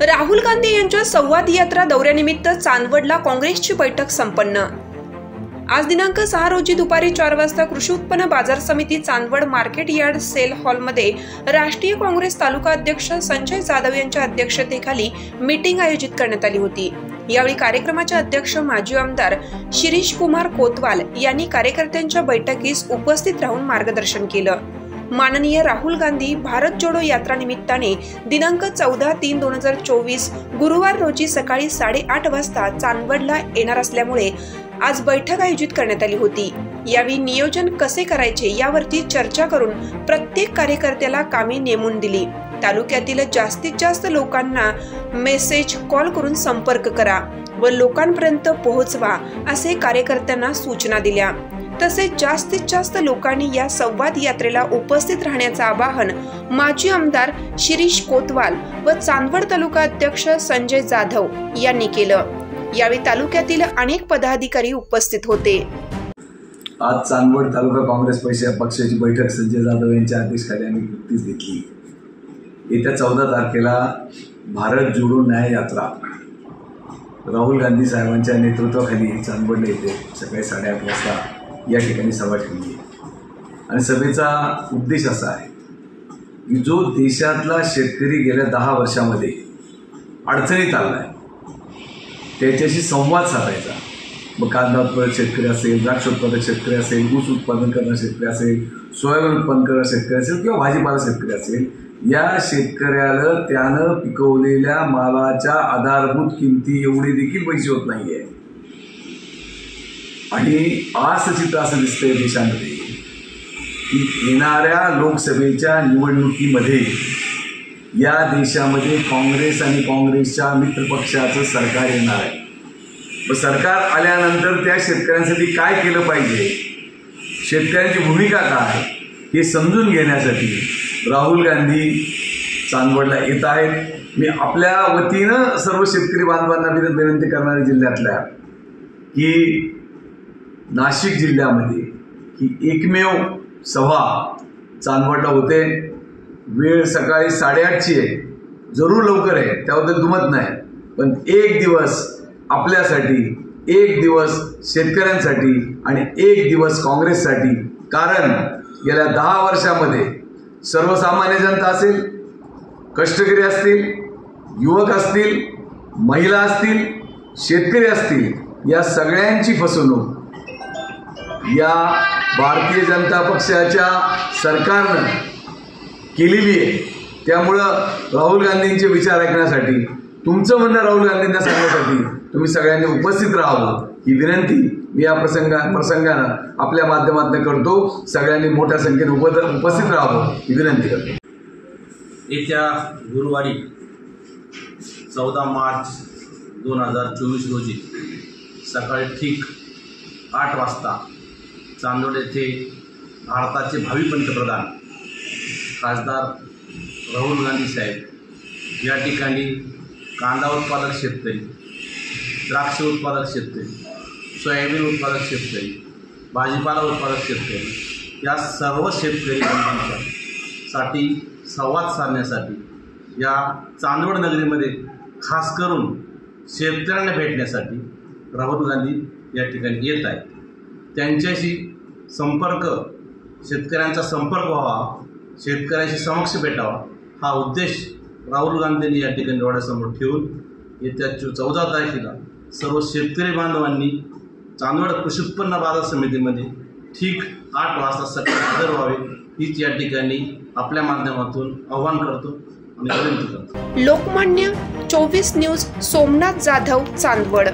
राहुल गांधी यांच्या संवाद यात्रा दौऱ्यानिमित्त चांदवडला काँग्रेसची बैठक संपन्न। आज दिनांक 6 रोजी दुपारी 4 वाजता कृषी उत्पन्न बाजार समिती चांदवड मार्केट यार्ड सेल हॉलमध्ये राष्ट्रीय काँग्रेस तालुका अध्यक्ष संजय जाधव यांच्या अध्यक्षतेखाली मीटिंग आयोजित करण्यात आली होती। यावेळी कार्यक्रमाचे अध्यक्ष माजी आमदार शिरीष कुमार कोतवाल यांनी कार्यकर्त्यांच्या बैठकीस उपस्थित राहून मार्गदर्शन केलं। माननीय राहुल गांधी भारत जोडो यात्रा निमित्ताने दिनांक 14/3/2024 गुरुवार रोजी सकाळी 8:30 वाजता चांदवडला येणार असल्यामुळे आज बैठक आयोजित करण्यात आली होती। यावेळी नियोजन कसे करायचे यावरती चर्चा करून प्रत्येक कार्यकर्त्याला कामे नेमून दिली। तालुक्यातील जास्तीत जास्त लोकांना मेसेज कॉल करून संपर्क करा व लोकांपर्यंत पोहोचवा असे कार्यकर्त्यांना सूचना दिल्या। तसेच जास्तीत जास्त लोकांनी या संवाद यात्रेला उपस्थित राहण्याचे आवाहन माजी आमदार शिरीष कोतवाल व चांदवड तालुका अध्यक्ष संजय जाधव यांनी केलं। यावेळी तालुक्यातील अनेक पदाधिकारी उपस्थित होते। आज चांदवड तालुका काँग्रेस पक्षाची बैठक संजय जाधव यांच्या अध्यक्षतेखाली आम्ही नुकतीच घेतली। येत्या 14 तारखेला भारत जोडो न्याय यात्रा राहुल गांधी साहेबांच्या नेतृत्वाखाली चांदवडला येते। सकाळी 8:30 वाजता या ठिकाणी सभा ठेवली आणि सभेचा उद्देश असा आहे की जो देशातला शेतकरी गेल्या 10 वर्षामध्ये अडचणीत आला आहे त्याच्याशी संवाद साधायचा। मग कांदा उत्पादक शेतकरी असेल, द्राक्ष उत्पादक शेतकरी असेल, ऊस उत्पादन करणारा शेतकरी असेल, सोयाबीन उत्पादन करणारा शेतकरी असेल किंवा भाजीपाला शेतकरी असेल, या शेतकऱ्याला त्यानं पिकवलेल्या मालाच्या आधारभूत किमती एवढे देखील पैसे होत नाहीये। आणि आज चित्र असं दिसतंय देशामध्ये की येणाऱ्या लोकसभेच्या निवडणुकीमध्ये या देशामध्ये काँग्रेस आणि काँग्रेसच्या मित्रपक्षाचं सरकार येणार आहे। मग सरकार आल्यानंतर त्या शेतकऱ्यांसाठी काय केलं पाहिजे, शेतकऱ्यांची भूमिका काय हे समजून घेण्यासाठी राहुल गांधी चांदवडला येत आहेत। मी आपल्या वतीनं सर्व शेतकरी बांधवांना विनंती करणारे जिल्ह्यातल्या की नाशिक जिल्ह्यामध्ये ही एकमेव सभा चांदवडला होते। वेळ सकाळी 8:30ची आहे, जरूर लवकर आहे, त्याबद्दल दुमत नाही, पण एक दिवस आपल्यासाठी, एक दिवस शेतकऱ्यांसाठी आणि एक दिवस काँग्रेससाठी। कारण गेल्या 10 वर्षामध्ये सर्वसामान्य जनता असेल, कष्टकरी असतील, युवक असतील, महिला असतील, शेतकरी असतील, या सगळ्यांची फसवणूक या भारतीय जनता पक्षाच्या सरकारनं केलेली आहे। त्यामुळं राहुल गांधींचे विचार ऐकण्यासाठी, तुमचं म्हणणं राहुल गांधींना सांगण्यासाठी तुम्ही सगळ्यांनी उपस्थित राहावं ही विनंती मी या प्रसंगानं आपल्या माध्यमातून करतो। सगळ्यांनी मोठ्या संख्येने उपस्थित राहावं ही विनंती करतो। येत्या गुरुवारी 14 मार्च 2024 रोजी सकाळी ठीक 8 वाजता चांदवड येथे भारताचे भावी पंतप्रधान खासदार राहुल गांधी साहेब या ठिकाणी कांदा उत्पादक शेतकरी, द्राक्ष उत्पादक शेतकरी, सोयाबीन उत्पादक शेतकरी, भाजीपाला उत्पादक शेतकरी या सर्व शेतकरी बांधवांसाठी संवाद साधण्यासाठी या चांदवड नगरीमध्ये खास करून शेतकऱ्यांना भेटण्यासाठी राहुल गांधी या ठिकाणी येत आहेत। त्यांच्याशी संपर्क, शेतकऱ्यांचा संपर्क व्हावा, शेतकऱ्यांशी समक्ष भेटावा हा उद्देश राहुल गांधींनी या ठिकाणी डोळ्यासमोर ठेवून येत्या 14 तारखेला सर्व शेतकरी बांधवांनी चांदवड कृषी उत्पन्न बाजार समितीमध्ये ठीक 8 वाजता सकाळी हजर व्हावे हीच या ठिकाणी आपल्या माध्यमातून आवाहन करतो आणि विनंती करतो। लोकमान्य 24 न्यूज सोमनाथ जाधव, चांदवड।